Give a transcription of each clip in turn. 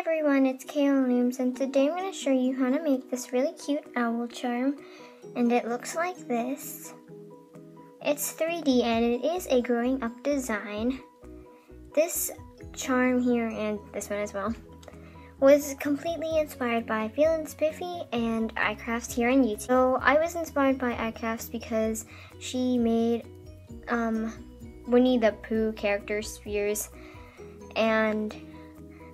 everyone, it's KLLOOMS, and today I'm going to show you how to make this really cute owl charm, and it looks like this. It's 3D and it is a growing up design. This charm here, and this one as well, was completely inspired by Feelin' Spiffy and iCrafts here on YouTube. So I was inspired by iCrafts because she made Winnie the Pooh character spheres, and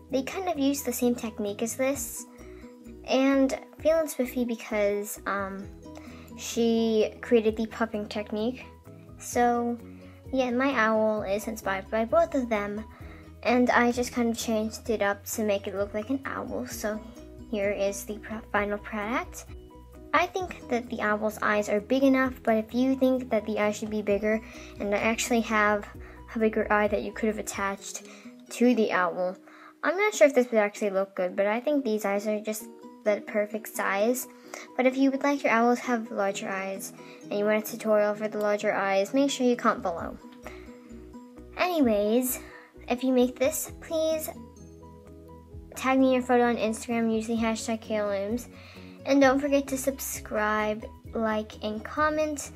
they kind of use the same technique as this, and Feelin' Spiffy because she created the puffing technique. So yeah, my owl is inspired by both of them, and I just kind of changed it up to make it look like an owl. So here is the final product. I think that the owl's eyes are big enough, but if you think that the eye should be bigger, and I actually have a bigger eye that you could have attached to the owl, I'm not sure if this would actually look good, but I think these eyes are just the perfect size. But if you would like your owl to have larger eyes, and you want a tutorial for the larger eyes, make sure you comment below. Anyways, if you make this, please tag me your photo on Instagram using hashtag KLLOOMS. And don't forget to subscribe, like, and comment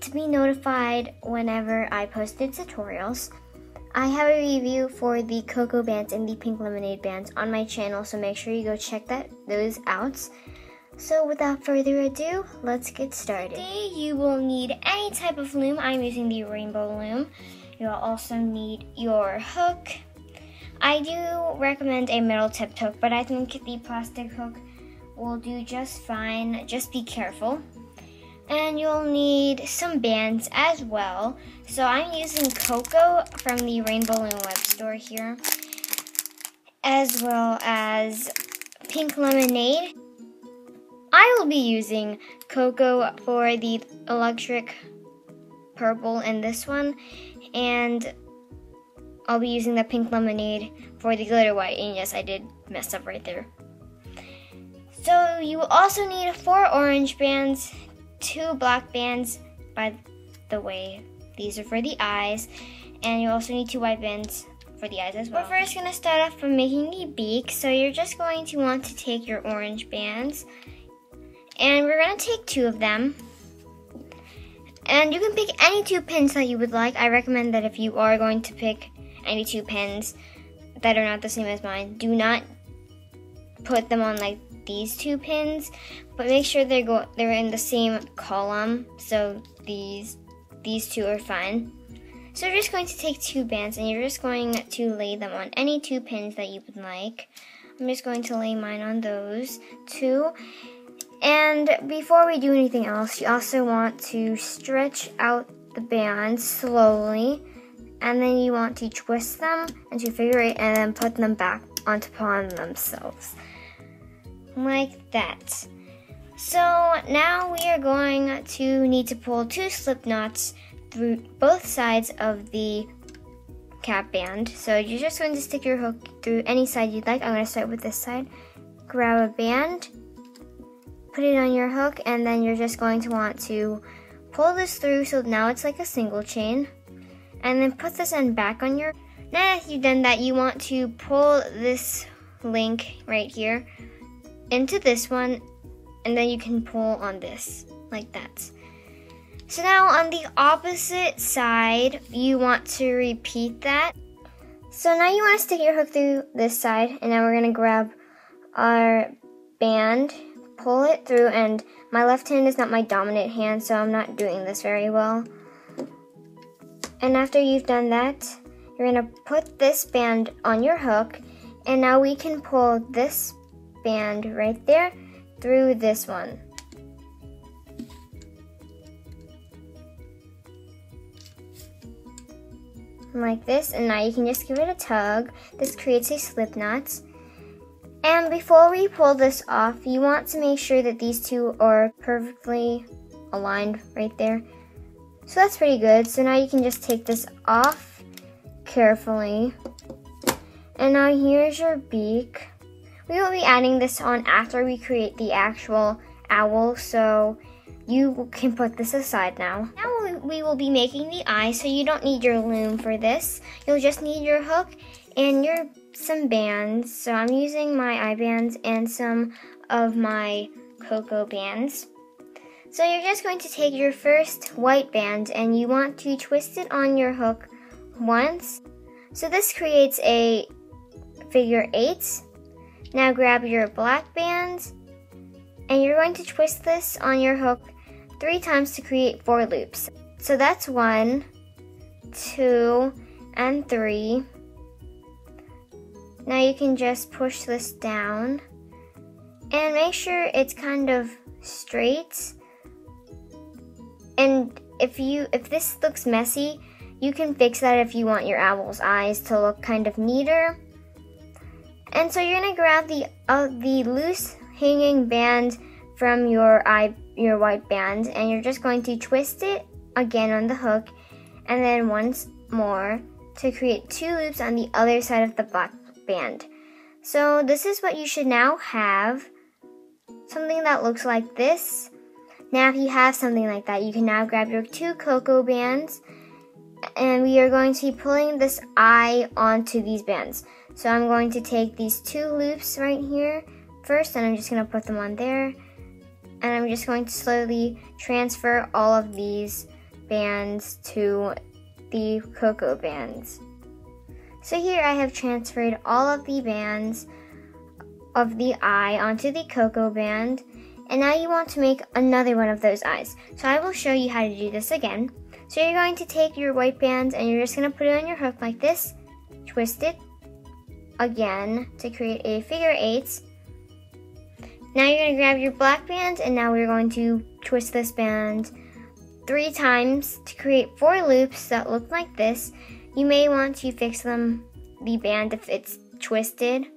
to be notified whenever I post new tutorials. I have a review for the cocoa bands and the pink lemonade bands on my channel, so make sure you go check those out. So without further ado, let's get started. Today you will need any type of loom. I'm using the rainbow loom. You'll also need your hook. I do recommend a metal tipped hook, but I think the plastic hook will do just fine. Just be careful. And you'll need some bands as well. So I'm using Cocoa from the Rainbow Loom web store here, as well as Pink Lemonade. I will be using Cocoa for the electric purple in this one, and I'll be using the Pink Lemonade for the glitter white. And yes, I did mess up right there. So you will also need 4 orange bands, 2 black bands. By the way, these are for the eyes, and you also need 2 white bands for the eyes as well. We're first going to start off by making the beak. So you're just going to want to take your orange bands, and we're going to take 2 of them. And you can pick any 2 pins that you would like. I recommend that if you are going to pick any 2 pins that are not the same as mine, do not put them on like these 2 pins, but make sure they're in the same column. So these 2 are fine. So you're just going to take 2 bands, and you're just going to lay them on any 2 pins that you would like. I'm just going to lay mine on those 2. And before we do anything else, you also want to stretch out the bands slowly, and then you want to twist them into figure 8 and then put them back upon themselves, like that. So now we are going to need to pull 2 slip knots through both sides of the cap band. So you're just going to stick your hook through any side you'd like. I'm going to start with this side. Grab a band, put it on your hook, and then you're just going to want to pull this through so now it's like a single chain, and then put this end back on your. Now that you've done that, you want to pull this link right here into this one, and then you can pull on this like that. So now on the opposite side, you want to repeat that. So now you want to stick your hook through this side, and now we're going to grab our band, pull it through, and my left hand is not my dominant hand, so I'm not doing this very well. And after you've done that, you're going to put this band on your hook, and now we can pull this band right there through this one. Like this, and now you can just give it a tug. This creates a slip knot. And before we pull this off, you want to make sure that these 2 are perfectly aligned right there. So that's pretty good. So now you can just take this off carefully. And now here's your beak. We will be adding this on after we create the actual owl, so you can put this aside now. Now we will be making the eye, so you don't need your loom for this. You'll just need your hook and your some bands. So I'm using my eye bands and some of my cocoa bands. So you're just going to take your first white band and you want to twist it on your hook once. So this creates a figure 8. Now grab your black bands and you're going to twist this on your hook 3 times to create 4 loops. So that's 1, 2, and 3. Now you can just push this down and make sure it's kind of straight. And if this looks messy, you can fix that if you want your owl's eyes to look kind of neater. And so you're gonna grab the loose hanging band from your white band, and you're just going to twist it again on the hook, and then once more to create 2 loops on the other side of the black band. So this is what you should now have, something that looks like this. Now if you have something like that, you can now grab your 2 cocoa bands, and we are going to be pulling this eye onto these bands. So I'm going to take these 2 loops right here first, and I'm just going to put them on there, and I'm just going to slowly transfer all of these bands to the cocoa bands. So here I have transferred all of the bands of the eye onto the cocoa band, and now you want to make another one of those eyes. So I will show you how to do this again. So you're going to take your white bands and you're just going to put it on your hook like this, twist it again to create a figure 8. Now you're going to grab your black band, and now we're going to twist this band 3 times to create 4 loops that look like this. You may want to fix the band if it's twisted.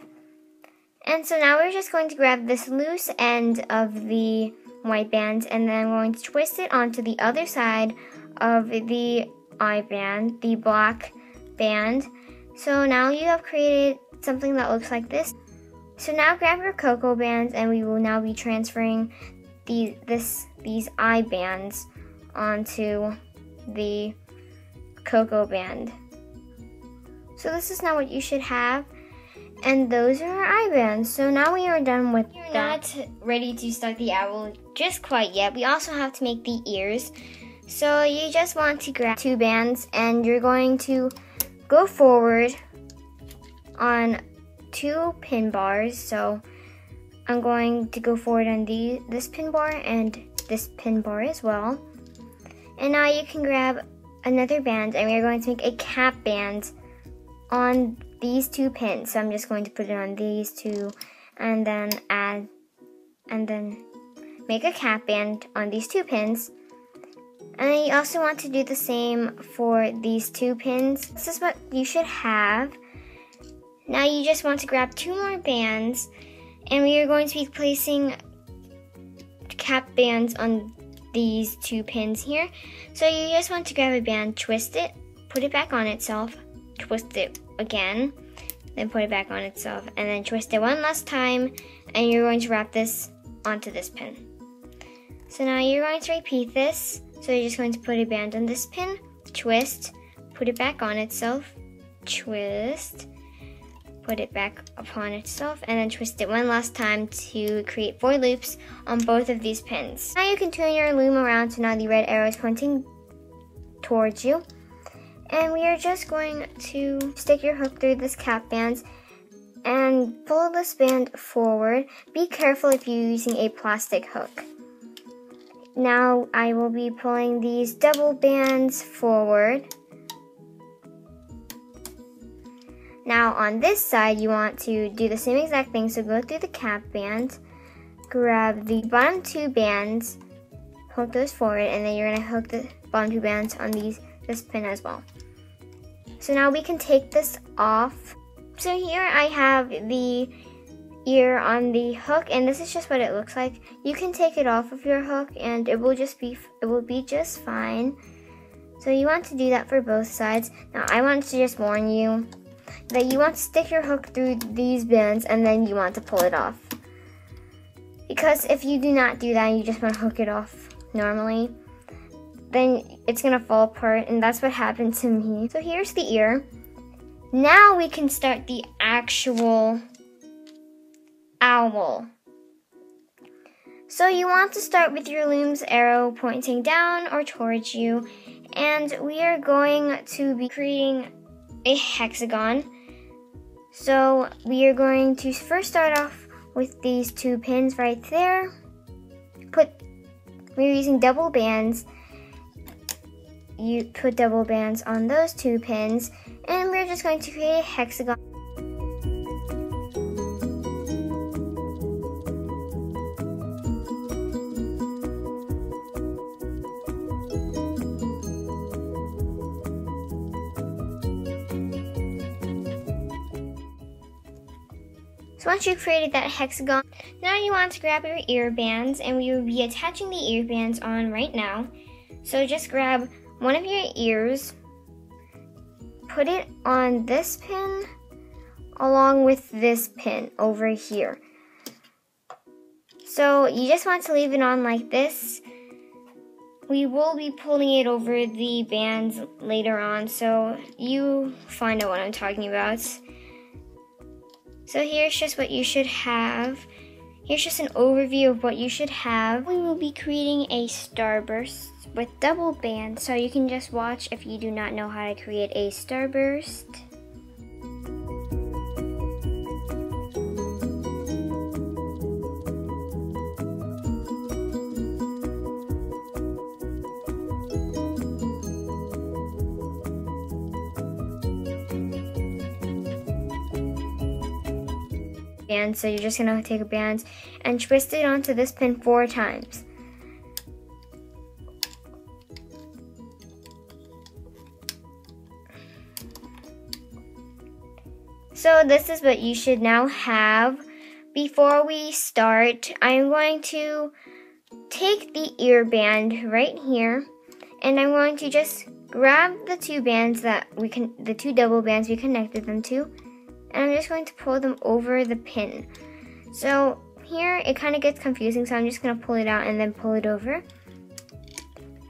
And so now we're just going to grab this loose end of the white band, and then I'm going to twist it onto the other side of the eye band, the black band. So now you have created something that looks like this. So now grab your cocoa bands, and we will now be transferring these eye bands onto the cocoa band. So this is now what you should have, and those are our eye bands. So now we are done with You're not ready to start the owl just quite yet. We also have to make the ears. So you just want to grab 2 bands, and you're going to go forward on 2 pin bars. So I'm going to go forward on this pin bar and this pin bar as well. And now you can grab another band, and we're going to make a cap band on these 2 pins. So I'm just going to put it on these 2, and then make a cap band on these 2 pins. And then you also want to do the same for these 2 pins. This is what you should have. Now you just want to grab 2 more bands, and we are going to be placing cap bands on these 2 pins here. So you just want to grab a band, twist it, put it back on itself, twist it again, then put it back on itself, and then twist it one last time, and you're going to wrap this onto this pin. So now you're going to repeat this. So you're just going to put a band on this pin, twist, put it back on itself, twist, put it back upon itself, and then twist it one last time to create 4 loops on both of these pins. Now you can turn your loom around so now the red arrow is pointing towards you. And we are just going to stick your hook through this cap band and pull this band forward. Be careful if you're using a plastic hook. Now I will be pulling these double bands forward. Now on this side you want to do the same exact thing, so go through the cap band, grab the bottom 2 bands, hook those forward, and then you're going to hook the bottom 2 bands on this pin as well. So now we can take this off. So here I have the ear on the hook, and this is just what it looks like. You can take it off of your hook and it will be just fine. So you want to do that for both sides. Now I want to just warn you that you want to stick your hook through these bands and then you want to pull it off. Because if you do not do that and you just want to hook it off normally, then it's gonna fall apart, and that's what happened to me. So here's the ear. Now we can start the actual owl. So you want to start with your loom's arrow pointing down or towards you, and we are going to be creating a hexagon. So we are going to first start off with these 2 pins right there. We're using double bands. You put double bands on those 2 pins, and we're just going to create a hexagon. So once you've created that hexagon, now you want to grab your ear bands, and we will be attaching the ear bands on right now. So just grab one of your ears, put it on this pin along with this pin over here. So you just want to leave it on like this. We will be pulling it over the bands later on, so you find out what I'm talking about. So here's just what you should have. Here's just an overview of what you should have. We will be creating a starburst with double bands, so you can just watch if you do not know how to create a starburst. So you're just gonna take a band and twist it onto this pin 4 times. So this is what you should now have. Before we start, I'm going to take the ear band right here, and I'm going to just grab the 2 bands the 2 double bands we connected them to, and I'm just going to pull them over the pin. So here it kind of gets confusing, so I'm just going to pull it out and then pull it over.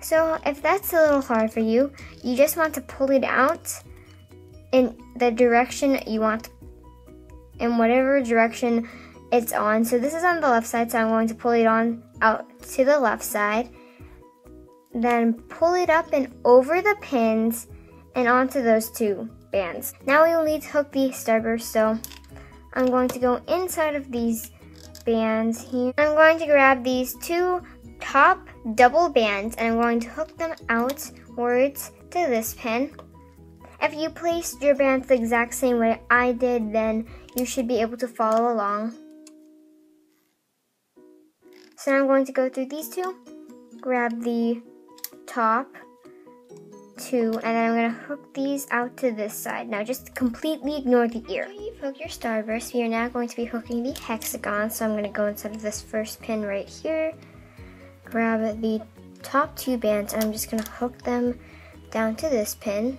So if that's a little hard for you, you just want to pull it out in the direction you want, in whatever direction it's on. So this is on the left side, so I'm going to pull it on out to the left side, then pull it up and over the pins and onto those 2 bands. Now we will need to hook the starburst, so I'm going to go inside of these bands here. I'm going to grab these 2 top double bands, and I'm going to hook them outwards to this pin. If you placed your bands the exact same way I did, then you should be able to follow along. So now I'm going to go through these 2, grab the top 2, and then I'm going to hook these out to this side. Now just completely ignore the ear. After you've hooked your starburst, we are now going to be hooking the hexagon. So I'm going to go inside of this first pin right here, grab the top 2 bands, and I'm just going to hook them down to this pin.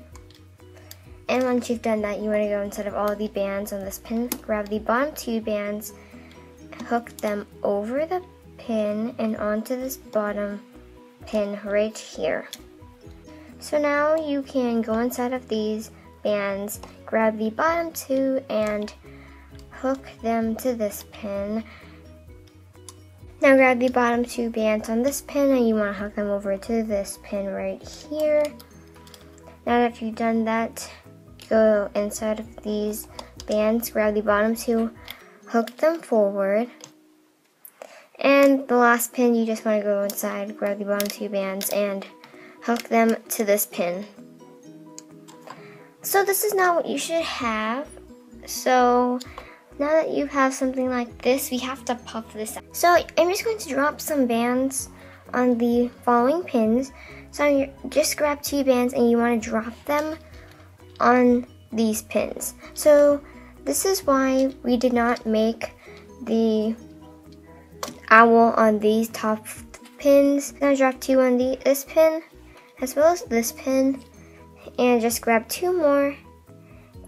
And once you've done that, you want to go inside of all the bands on this pin, grab the bottom 2 bands, hook them over the pin and onto this bottom pin right here. So now you can go inside of these bands, grab the bottom 2 and hook them to this pin. Now grab the bottom 2 bands on this pin, and you want to hook them over to this pin right here. Now that you've done that, go inside of these bands, grab the bottom 2, hook them forward. And the last pin, you just want to go inside, grab the bottom 2 bands and hook them to this pin. So this is now what you should have. So now that you have something like this, we have to puff this out. So I'm just going to drop some bands on the following pins. So you just grab 2 bands and you want to drop them on these pins. So this is why we did not make the owl on these top pins. Now drop 2 on this pin as well as this pin, and just grab 2 more,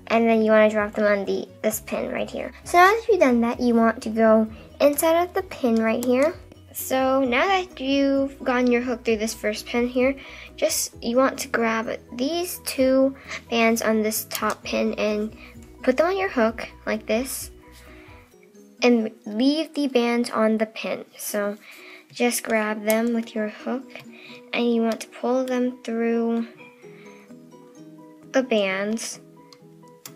and then you want to drop them on this pin right here. So now that you've done that, you want to go inside of the pin right here, So now that you've gotten your hook through this first pin here, you want to grab these two bands on this top pin and put them on your hook like this, and leave the bands on the pin. So just grab them with your hook and you want to pull them through the bands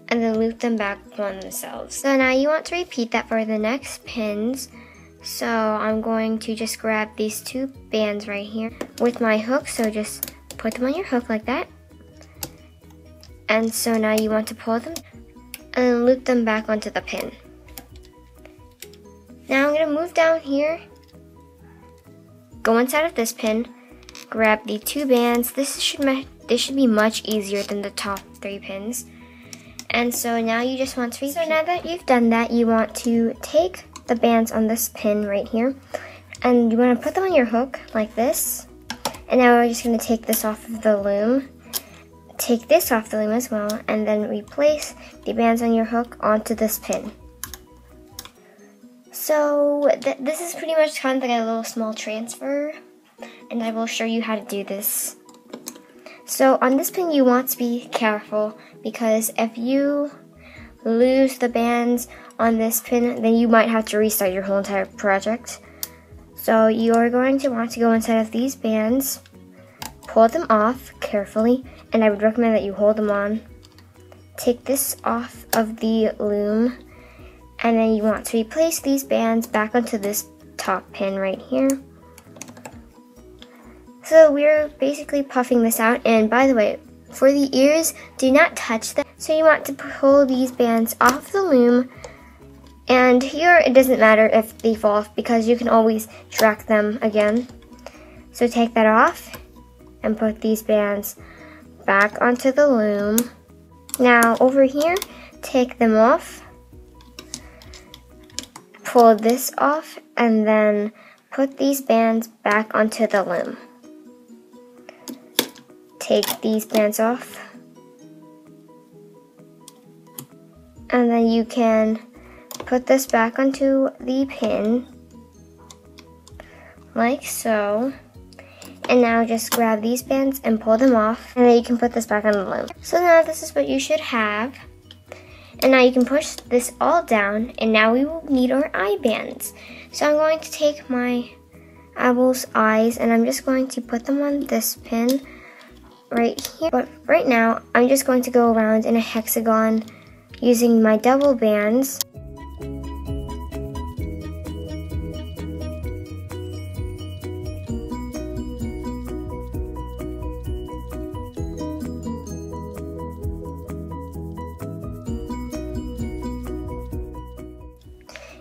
and then loop them back on themselves. So now you want to repeat that for the next pins. So I'm going to just grab these two bands right here with my hook. So just put them on your hook like that. And so now you want to pull them and then loop them back onto the pin. Now I'm going to move down here, go inside of this pin, grab the two bands. This should be much easier than the top three pins. And so now you just want to, so now that you've done that, you want to take the bands on this pin right here and you want to put them on your hook like this. And now we're just going to take this off of the loom, take this off the loom as well, and then replace the bands on your hook onto this pin. So this is pretty much kind of like a little small transfer, and I will show you how to do this. So on this pin you want to be careful, because if you lose the bands on this pin, then you might have to restart your whole entire project. So you are going to want to go inside of these bands, pull them off carefully, and I would recommend that you hold them on. Take this off of the loom, and then you want to replace these bands back onto this top pin right here. So we're basically puffing this out, and by the way, for the ears, do not touch them. So you want to pull these bands off the loom, and here it doesn't matter if they fall off because you can always track them again. So take that off and put these bands back onto the loom. Now over here, take them off, pull this off, and then put these bands back onto the loom. Take these bands off, and then you can put this back onto the pin like so. And now just grab these bands and pull them off, and then you can put this back on the loom. So now this is what you should have. And now you can push this all down, and now we will need our eye bands. So I'm going to take my owl's eyes and I'm just going to put them on this pin right here. But right now, I'm just going to go around in a hexagon using my double bands.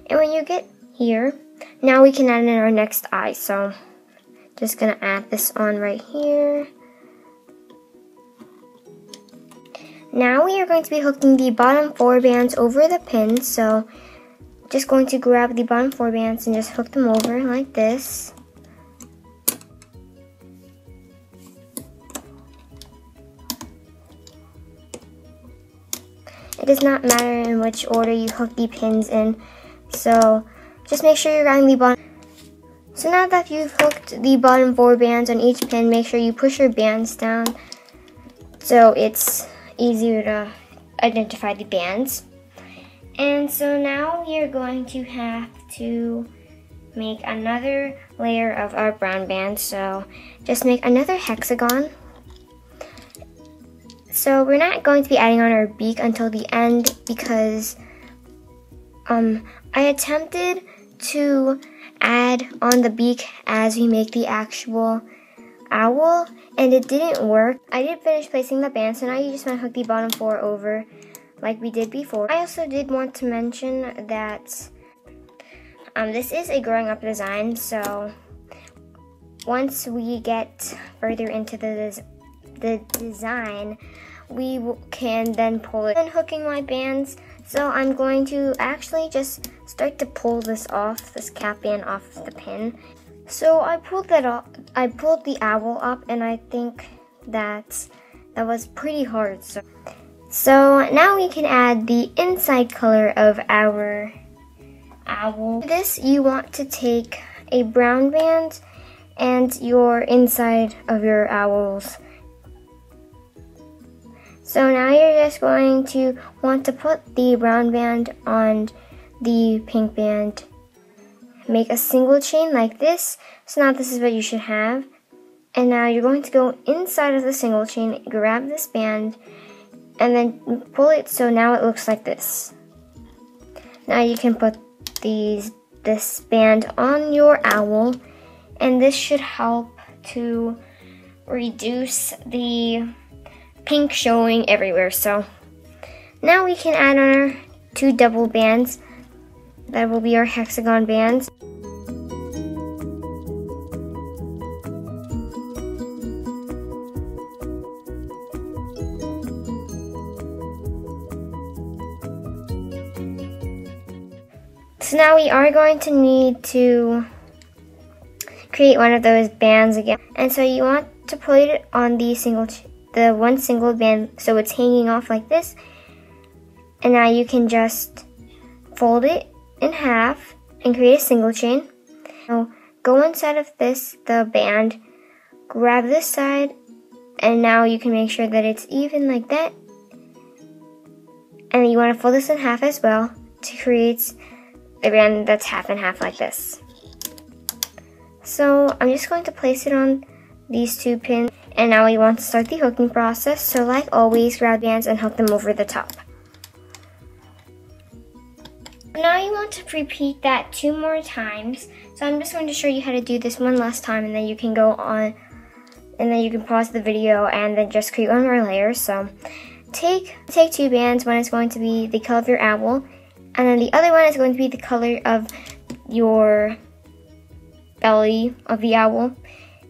And when you get here, now we can add in our next eye. So just gonna add this on right here. Now we are going to be hooking the bottom 4 bands over the pin. So just going to grab the bottom 4 bands and just hook them over like this. It does not matter in which order you hook the pins in. So just make sure you're grabbing the bottom. So now that you've hooked the bottom 4 bands on each pin, make sure you push your bands down so it's easier to identify the bands. And so now we are going to have to make another layer of our brown bands. So just make another hexagon. So we're not going to be adding on our beak until the end because I attempted to add on the beak as we make the actual owl, and it didn't work. I did finish placing the band, so now you just want to hook the bottom 4 over like we did before. I also did want to mention that this is a growing up design, so once we get further into the design, we can then pull it. And hooking my bands, so I'm going to actually just start to pull this off, this cap band off the pin. So I pulled that off. I pulled the owl up, and I think that was pretty hard. So now we can add the inside color of our owl. For this, you want to take a brown band and your inside of your owls. So now you're just going to want to put the brown band on the pink band. Make a single chain like this. So now this is what you should have. And now you're going to go inside of the single chain, grab this band, and then pull it so now it looks like this. Now you can put this band on your owl, and this should help to reduce the pink showing everywhere. So now we can add on our 2 double bands. That will be our hexagon bands. So now we are going to need to create one of those bands again. And so you want to put it on the one single band so it's hanging off like this. And now you can just fold it in half and create a single chain. Now go inside of the band, grab this side, and now you can make sure that it's even like that. And you want to fold this in half as well to create a band that's half and half like this. So I'm just going to place it on these 2 pins, and now we want to start the hooking process. So like always, grab bands and hook them over the top. Now you want to repeat that 2 more times. So I'm just going to show you how to do this one last time, and then you can go on, and then you can pause the video and then just create 1 more layer. So take 2 bands. One is going to be the color of your owl, and then the other one is going to be the color of your belly of the owl.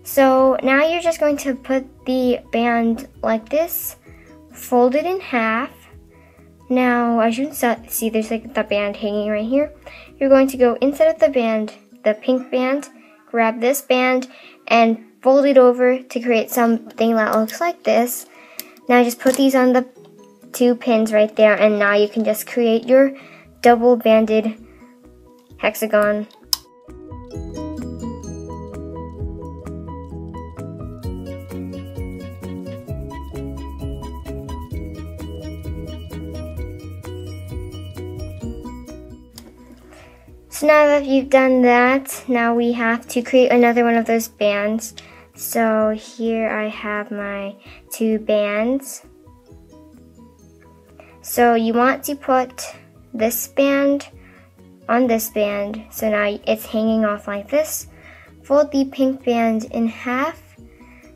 So now you're just going to put the band like this, fold it in half. Now, as you can see, there's like the band hanging right here. You're going to go inside of the band, the pink band, grab this band, and fold it over to create something that looks like this. Now just put these on the 2 pins right there, and now you can just create your double banded hexagon. So now that you've done that, now we have to create another one of those bands. So here I have my 2 bands. So you want to put this band on this band. So now it's hanging off like this. Fold the pink band in half.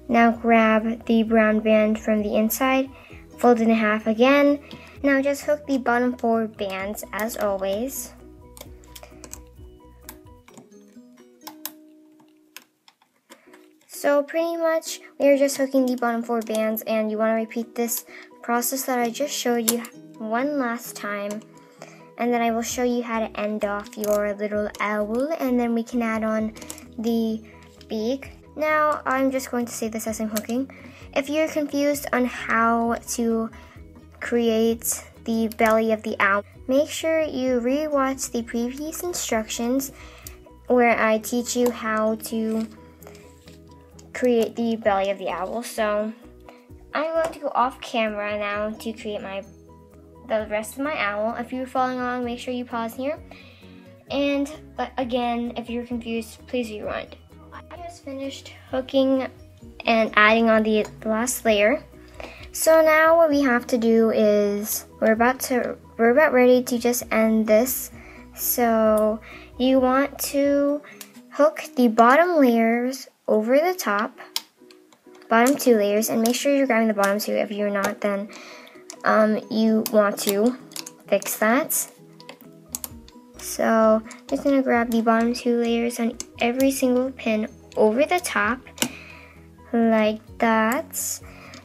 Now grab the brown band from the inside, fold it in half again. Now just hook the bottom 4 bands as always. So pretty much we're just hooking the bottom 4 bands, and you want to repeat this process that I just showed you one last time. And then I will show you how to end off your little owl, and then we can add on the beak. Now I'm just going to say this as I'm hooking. If you're confused on how to create the belly of the owl, make sure you re-watch the previous instructions where I teach you how to create the belly of the owl. So I'm going to go off camera now to create the rest of my owl. If you're following along, make sure you pause here. And again, if you're confused, please rewind. I just finished hooking and adding on the last layer. So now what we have to do is we're about ready to just end this. So you want to hook the bottom layers over the top, bottom 2 layers, and make sure you're grabbing the bottom 2. If you're not, then you want to fix that. So I'm just going to grab the bottom 2 layers on every single pin over the top, like that.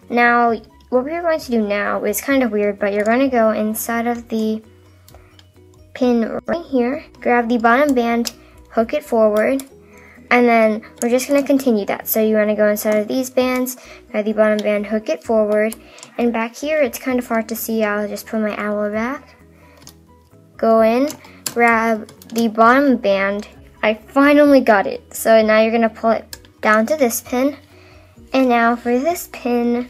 Now, what we're going to do now is kind of weird, but you're going to go inside of the pin right here, grab the bottom band, hook it forward, and then we're just going to continue that. So you want to go inside of these bands, grab the bottom band, hook it forward, and back here it's kind of hard to see. I'll just put my owl back, go in, grab the bottom band, I finally got it. So now you're gonna pull it down to this pin. And now for this pin,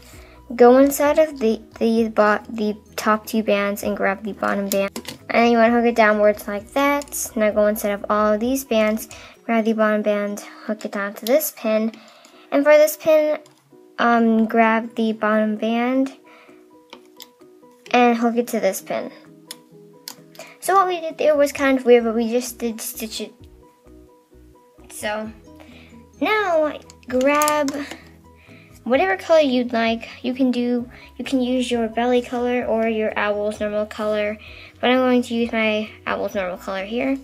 go inside of the top two bands and grab the bottom band. And you want to hook it downwards like that. Now go inside of all of these bands, grab the bottom band, hook it down to this pin. And for this pin, grab the bottom band and hook it to this pin. So what we did there was kind of weird, but we just did stitch it. So now grab whatever color you'd like. You can use your belly color or your owl's normal color, but I'm going to use my owl's normal color here.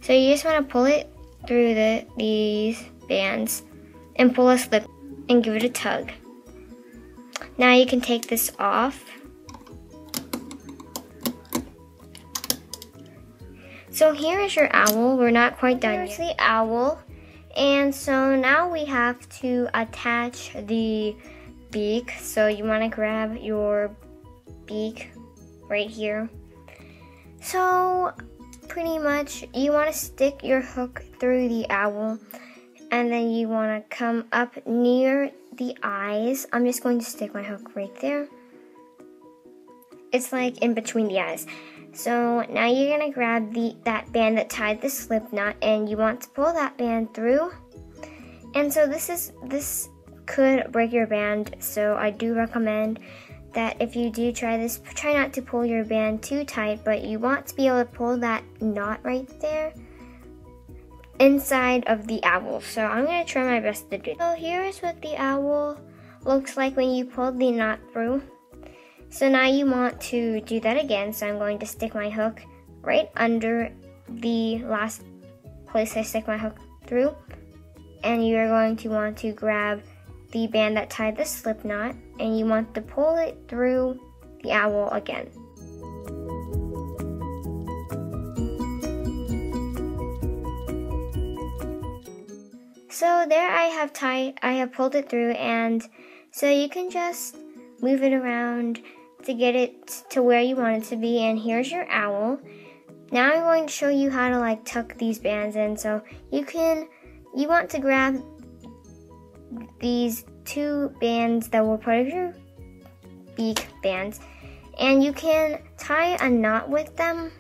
So you just want to pull it through these bands and pull a slip and give it a tug. Now you can take this off. So here is your owl. We're not quite done yet. Here's the owl. And so now we have to attach the beak. So you want to grab your beak right here. So pretty much you want to stick your hook through the owl, and then you want to come up near the eyes. I'm just going to stick my hook right there. It's like in between the eyes. So now you're gonna grab that band that tied the slip knot, and you want to pull that band through. And so this could break your band, so I do recommend that if you do try this, try not to pull your band too tight, but you want to be able to pull that knot right there inside of the owl. So I'm gonna try my best to do it. So here is what the owl looks like when you pull the knot through. So now you want to do that again. So I'm going to stick my hook right under the last place I stick my hook through. And you're going to want to grab the band that tied the slip knot, and you want to pull it through the owl again. So there I have pulled it through, and so you can just move it around to get it to where you want it to be. And here's your owl. Now I'm going to show you how to like tuck these bands in. So you want to grab these two bands that were part of your beak bands, and you can tie a knot with them.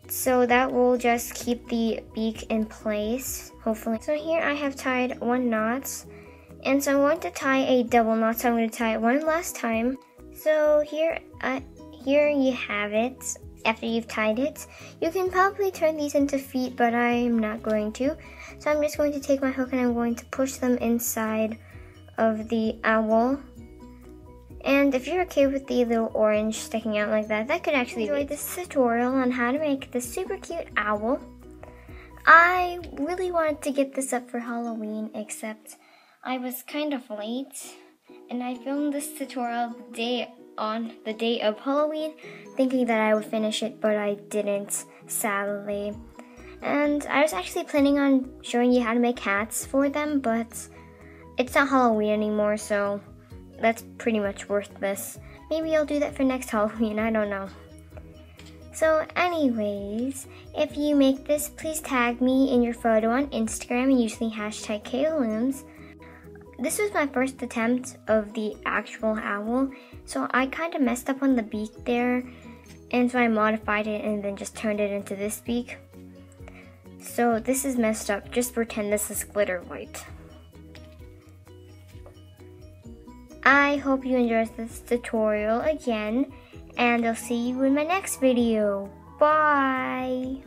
So that will just keep the beak in place, hopefully. So here I have tied one knot, and so I want to tie a double knot, so I'm going to tie it one last time. So here you have it. After you've tied it, you can probably turn these into feet, but I'm not going to. So I'm just going to take my hook and I'm going to push them inside of the owl. And if you're okay with the little orange sticking out like that, that could actually enjoy this tutorial on how to make this super cute owl. I really wanted to get this up for Halloween, except I was kind of late, and I filmed this tutorial on the day of Halloween, thinking that I would finish it, but I didn't, sadly. And I was actually planning on showing you how to make hats for them, but it's not Halloween anymore, so that's pretty much worthless. Maybe I'll do that for next Halloween, I don't know. So anyways, if you make this, please tag me in your photo on Instagram and use the hashtag KLLOOMS. This was my first attempt of the actual owl, so I kind of messed up on the beak there, and so I modified it and then just turned it into this beak. So this is messed up. Just pretend this is glitter white. I hope you enjoyed this tutorial again, and I'll see you in my next video. Bye!